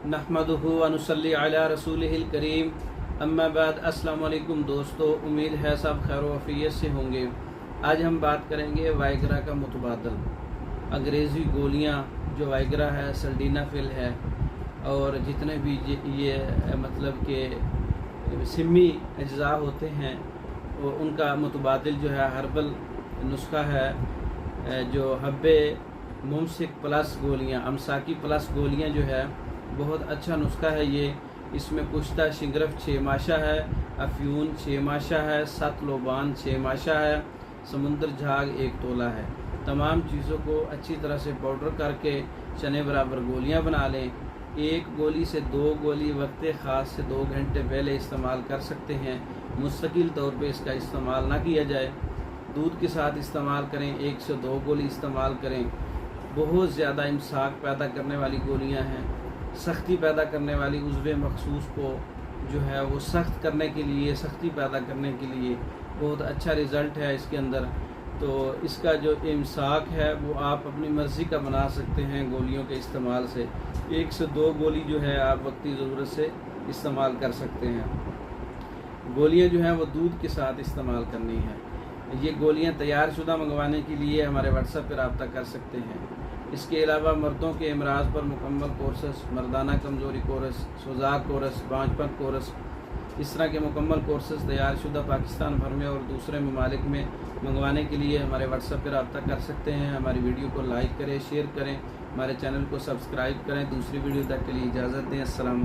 नहमदुहु व नुसल्ली अला रसूलिहिल करीम। अम्मा बाद। अस्सलाम वालेकुम दोस्तों, उम्मीद है सब खैर वफ़ियत से होंगे। आज हम बात करेंगे वाइग्रा का मुतबादल। अंग्रेज़ी गोलियां जो वाइग्रा है, सल्डीनाफिल है और जितने भी ये मतलब के सिमी अज्जा होते हैं वो उनका मुतबादल जो है हर्बल नुस्खा है, जो हब्बे मुमसिक प्लस गोलियां, अमसाकी प्लस गोलियां जो है बहुत अच्छा नुस्खा है ये। इसमें कुश्ता शिंगरफ 6 माशा है, अफ्यून 6 माशा है, 7 लोबान 6 माशा है, समुंदर झाग 1 तोला है। तमाम चीज़ों को अच्छी तरह से पाउडर करके चने बराबर गोलियां बना लें। एक गोली से 2 गोली वक्त ख़ास से 2 घंटे पहले इस्तेमाल कर सकते हैं। मुस्तकिल तौर पे इसका इस्तेमाल ना किया जाए, दूध के साथ इस्तेमाल करें। 1 से 2 गोली इस्तेमाल करें। बहुत ज़्यादा इमसाक पैदा करने वाली गोलियां हैं, सख्ती पैदा करने वाली उज़्वे मखसूस को जो है वो सख्त करने के लिए, सख्ती पैदा करने के लिए बहुत अच्छा रिज़ल्ट है इसके अंदर। तो इसका जो इमसाक है वो आप अपनी मर्ज़ी का बना सकते हैं गोलियों के इस्तेमाल से। 1 से 2 गोली जो है आप वक्ती ज़रूरत से इस्तेमाल कर सकते हैं। गोलियां जो हैं वो दूध के साथ इस्तेमाल करनी है। ये गोलियां तैयार शुदा मंगवाने के लिए हमारे व्हाट्सएप पर रब्ता कर सकते हैं। इसके अलावा मर्दों के अमराज पर मुकम्मल कोर्सेस, मर्दाना कमज़ोरी कोर्स, सुजाक कोर्स, बांझपन कोर्स, इस तरह के मुकम्मल कोर्सेस तैयार शुदा पाकिस्तान भर में और दूसरे ममालिक में मंगवाने के लिए हमारे व्हाट्सएप पर रब्ता कर सकते हैं। हमारी वीडियो को लाइक करें, शेयर करें, हमारे चैनल को सब्सक्राइब करें। दूसरी वीडियो तक के लिए इजाज़त दें। अस्सलाम।